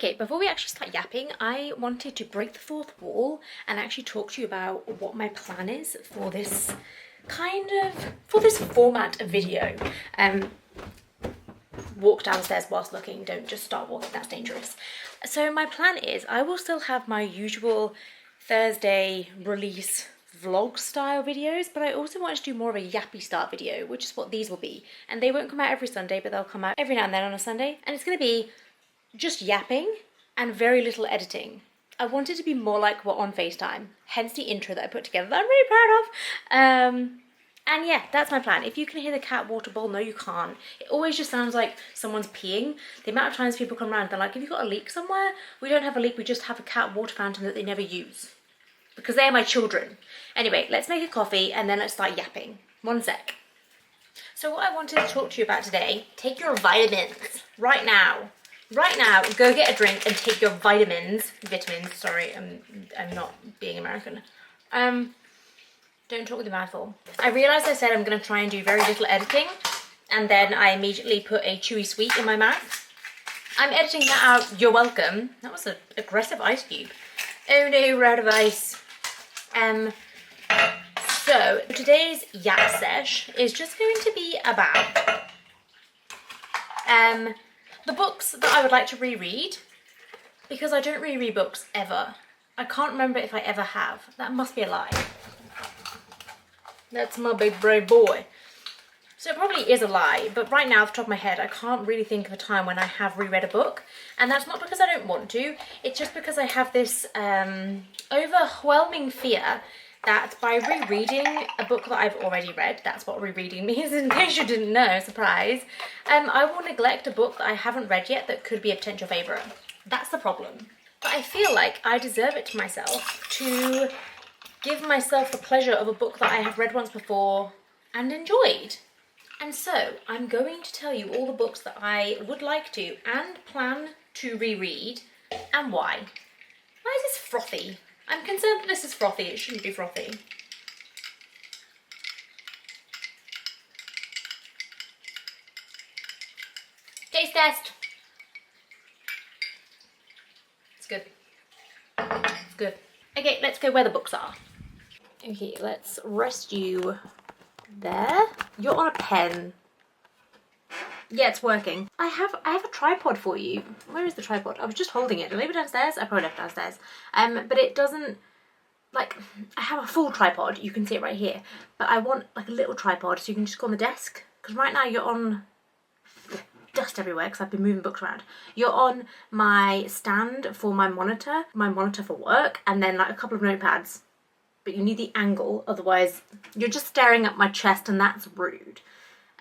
Okay, before we actually start yapping, I wanted to break the fourth wall and actually talk to you about what my plan is for this format of video. Walk downstairs whilst looking, don't just start walking, that's dangerous. So my plan is I will still have my usual Thursday release vlog style videos, but I also want to do more of a yappy style video, which is what these will be. And they won't come out every Sunday, but they'll come out every now and then on a Sunday. And it's going to be just yapping and very little editing. I want it to be more like we're on FaceTime, hence the intro that I put together that I'm really proud of. And yeah, that's my plan. If you can hear the cat water bowl, no you can't. It always just sounds like someone's peeing. The amount of times people come around, they're like, have you got a leak somewhere? We don't have a leak, we just have a cat water fountain that they never use. Because they are my children. Anyway, let's make a coffee and then let's start yapping. One sec. So what I wanted to talk to you about today, take your vitamins right now. Right now, go get a drink and take your vitamins, sorry, I'm not being American. Don't talk with your mouth full. I realised I said I'm going to try and do very little editing, and then I immediately put a chewy sweet in my mouth. I'm editing that out, you're welcome. That was an aggressive ice cube. Oh no, we're out of ice. So today's yap sesh is just going to be about the books that I would like to reread, because I don't reread books ever. I can't remember if I ever have. That must be a lie. That's my big brave boy. So it probably is a lie, but right now off the top of my head I can't really think of a time when I have reread a book, and that's not because I don't want to, it's just because I have this overwhelming fear that by rereading a book that I've already read, that's what rereading means in case you didn't know, surprise, I will neglect a book that I haven't read yet that could be a potential favourite. That's the problem. But I feel like I deserve it to myself to give myself the pleasure of a book that I have read once before and enjoyed. And so I'm going to tell you all the books that I would like to and plan to reread and why. Why is this frothy? I'm concerned that this is frothy, it shouldn't be frothy. Taste test. It's good. It's good. Okay, let's go where the books are. Okay, let's rest you there. You're on a pen. Yeah, it's working. I have a tripod for you. Where is the tripod? I was just holding it. Did I leave it downstairs? I probably left it downstairs. But it doesn't, like, I have a full tripod. You can see it right here. But I want like a little tripod so you can just go on the desk. Because right now you're on dust everywhere because I've been moving books around. You're on my stand for my monitor for work, and then like a couple of notepads. But you need the angle, otherwise you're just staring at my chest and that's rude.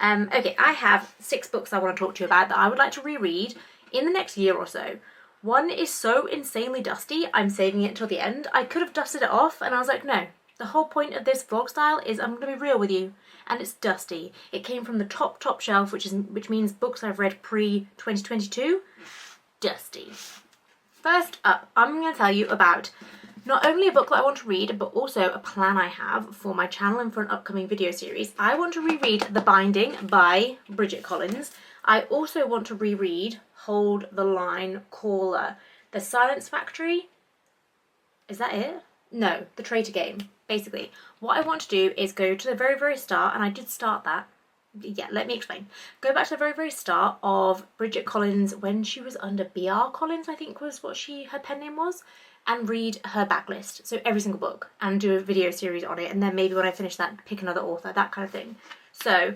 Okay, I have 6 books I want to talk to you about that I would like to reread in the next year or so. One is so insanely dusty, I'm saving it till the end. I could have dusted it off and I was like, no. The whole point of this vlog style is I'm going to be real with you. And it's dusty. It came from the top shelf, which means books I've read pre-2022. Dusty. First up, I'm going to tell you about not only a book that I want to read, but also a plan I have for my channel and for an upcoming video series. I want to reread The Binding by Bridget Collins. I also want to reread Hold the Line, Caller. The Silence Factory. Is that it? No, The Traitor Game. Basically, what I want to do is go to the very, very start, and I did start that. Yeah, let me explain. Go back to the very, very start of Bridget Collins when she was under B.R. Collins, I think was what her pen name was, and read her backlist, so every single book, and do a video series on it, and then maybe when I finish that, pick another author, that kind of thing. So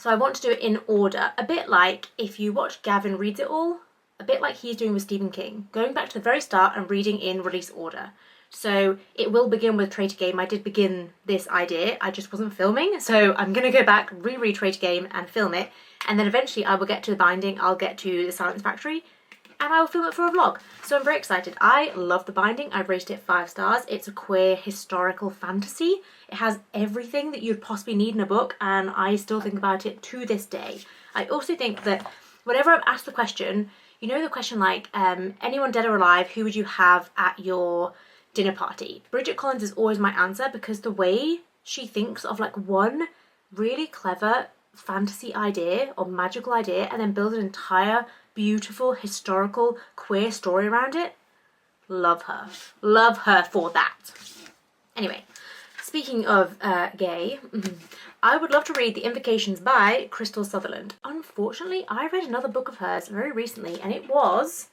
I want to do it in order, a bit like if you watch Gavin Reads It All, a bit like he's doing with Stephen King, going back to the very start and reading in release order. So it will begin with Traitor Game. I did begin this idea, I just wasn't filming, so I'm going to go back, reread Traitor Game and film it, and then eventually I will get to The Binding, I'll get to The Silence Factory, and I will film it for a vlog. So I'm very excited. I love The Binding. I've rated it 5 stars. It's a queer historical fantasy. It has everything that you'd possibly need in a book, and I still think about it to this day. I also think that whenever I'm asked the question, you know the question like, anyone dead or alive, who would you have at your dinner party? Bridget Collins is always my answer, because the way she thinks of like one really clever fantasy idea or magical idea and then builds an entire beautiful, historical, queer story around it. Love her. Love her for that. Anyway, speaking of gay, I would love to read The Invocations by Crystal Sutherland. Unfortunately, I read another book of hers very recently, and it was...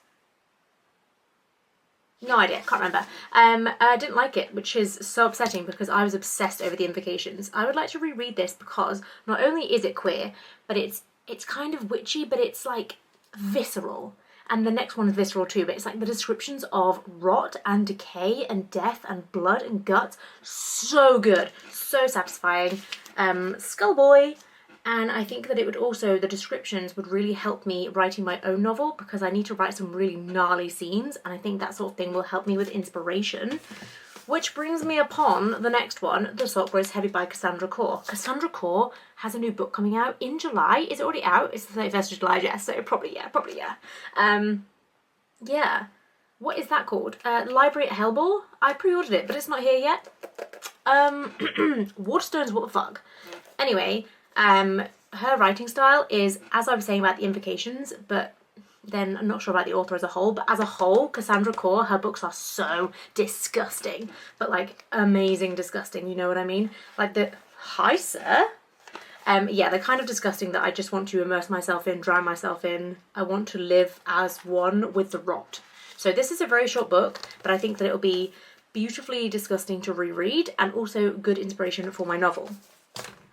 no idea, can't remember. I didn't like it, which is so upsetting because I was obsessed over The Invocations. I would like to reread this because not only is it queer, but it's kind of witchy, but it's like visceral. And the next one is visceral too, but it's like the descriptions of rot and decay and death and blood and guts. So good, so satisfying. Skullboy. And I think that it would also, the descriptions would really help me writing my own novel because I need to write some really gnarly scenes, and I think that sort of thing will help me with inspiration. Which brings me upon the next one, The Salt Grows Heavy by Cassandra Core. Cassandra Core has a new book coming out in July. Is it already out? It's the 31st of July, yes, so probably yeah. Yeah. What is that called? Library at Hellball? I pre-ordered it, but it's not here yet. Waterstones, what the fuck? Anyway, her writing style is, as I was saying about The Invocations, but then I'm not sure about the author as a whole, but as a whole, Cassandra Core, her books are so disgusting, but like amazing disgusting, you know what I mean? Like hi sir. Yeah, they're kind of disgusting that I just want to immerse myself in, drown myself in. I want to live as one with the rot. So this is a very short book, but I think that it'll be beautifully disgusting to reread and also good inspiration for my novel.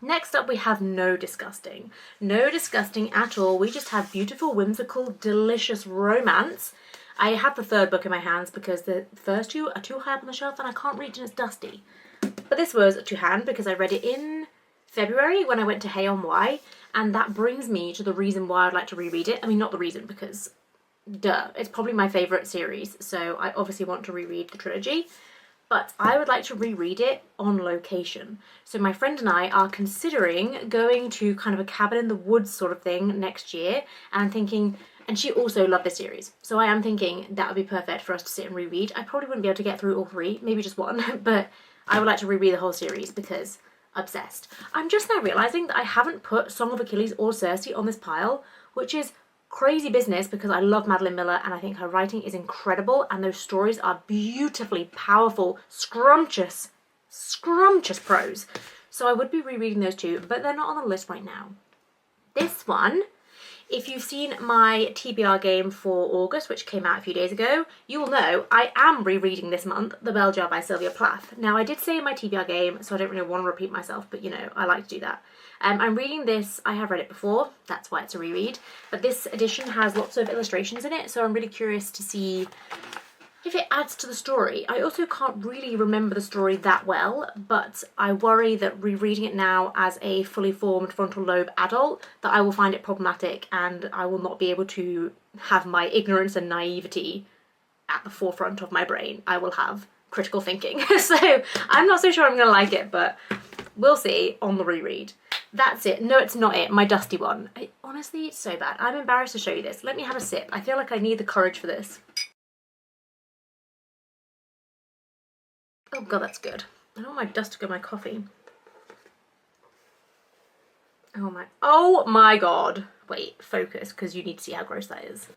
Next up we have No Disgusting. No disgusting at all. We just have beautiful, whimsical, delicious romance. I have the third book in my hands because the first two are too high up on the shelf and I can't reach and it's dusty. But this was to hand because I read it in February when I went to Hay on Wye, and that brings me to the reason why I'd like to reread it. I mean, not the reason, because duh, it's probably my favourite series, so I obviously want to reread the trilogy. But I would like to reread it on location. So my friend and I are considering going to kind of a cabin in the woods sort of thing next year. And I'm thinking, and she also loved this series. So I am thinking that would be perfect for us to sit and reread. I probably wouldn't be able to get through all three, maybe just one. But I would like to reread the whole series because obsessed. I'm just now realising that I haven't put Song of Achilles or Circe on this pile, which is crazy business because I love Madeline Miller and I think her writing is incredible and those stories are beautifully powerful, scrumptious prose. So I would be rereading those two, but they're not on the list right now. This one, if you've seen my TBR game for August, which came out a few days ago, you will know I am rereading this month The Bell Jar by Sylvia Plath. Now I did say in my TBR game, so I don't really want to repeat myself, but you know, I like to do that. I'm reading this, I have read it before, that's why it's a reread, but this edition has lots of illustrations in it, so I'm really curious to see if it adds to the story. I also can't really remember the story that well, but I worry that rereading it now as a fully formed frontal lobe adult, that I will find it problematic and I will not be able to have my ignorance and naivety at the forefront of my brain. I will have critical thinking. So I'm not so sure I'm going to like it, but we'll see on the reread. That's it. No, it's not it. My dusty one. Honestly, it's so bad. I'm embarrassed to show you this. Let me have a sip. I feel like I need the courage for this. Oh god, that's good. I don't want my dust to go in my coffee. Oh my god. Wait, focus, because you need to see how gross that is.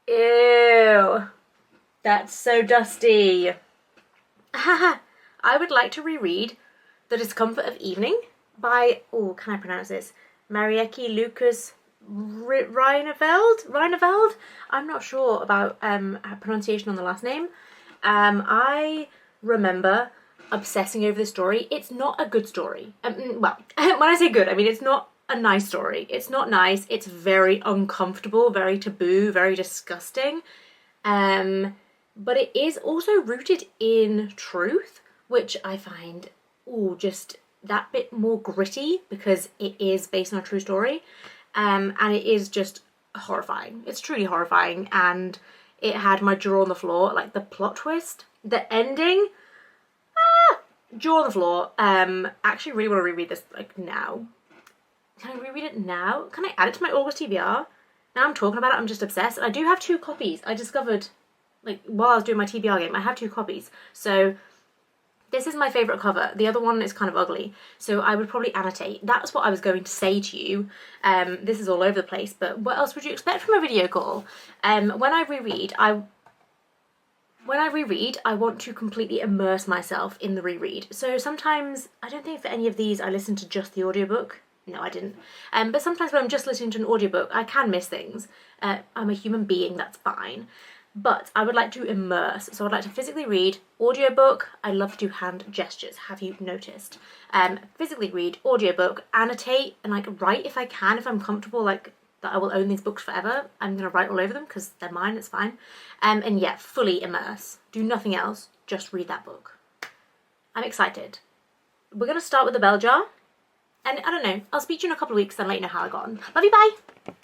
Ew. That's so dusty. I would like to reread The Discomfort of Evening by, oh, can I pronounce this? Marieke Lucas Reineveld? I'm not sure about her pronunciation on the last name. I remember obsessing over this story. It's not a good story. Well, when I say good, I mean it's not a nice story. It's not nice. It's very uncomfortable, very taboo, very disgusting. But it is also rooted in truth, which I find, just that bit more gritty because it is based on a true story. And it is just horrifying. It's truly horrifying, and it had my jaw on the floor, like the plot twist, the ending, jaw on the floor. Actually really want to reread this like now. Can I reread it now? Can I add it to my August TBR? Now I'm talking about it, I'm just obsessed. I do have 2 copies. I discovered, like, while I was doing my TBR game, I have 2 copies. So This is my favourite cover. The other one is kind of ugly, so I would probably annotate. That's what I was going to say to you. This is all over the place, but what else would you expect from a video call? When I reread, I want to completely immerse myself in the reread. So sometimes, I don't think for any of these I listen to just the audiobook. No, I didn't. But sometimes when I'm just listening to an audiobook, I can miss things. I'm a human being, that's fine. But I would like to immerse, so I'd like to physically read, audiobook. I love to do hand gestures, have you noticed? Physically read, audiobook, annotate, and like write if I can, if I'm comfortable, like that I will own these books forever. I'm going to write all over them because they're mine, it's fine. And yeah, fully immerse. Do nothing else, just read that book. I'm excited. We're going to start with the bell jar. And I don't know, I'll speak to you in a couple of weeks and let you know how I got on. Love you, bye!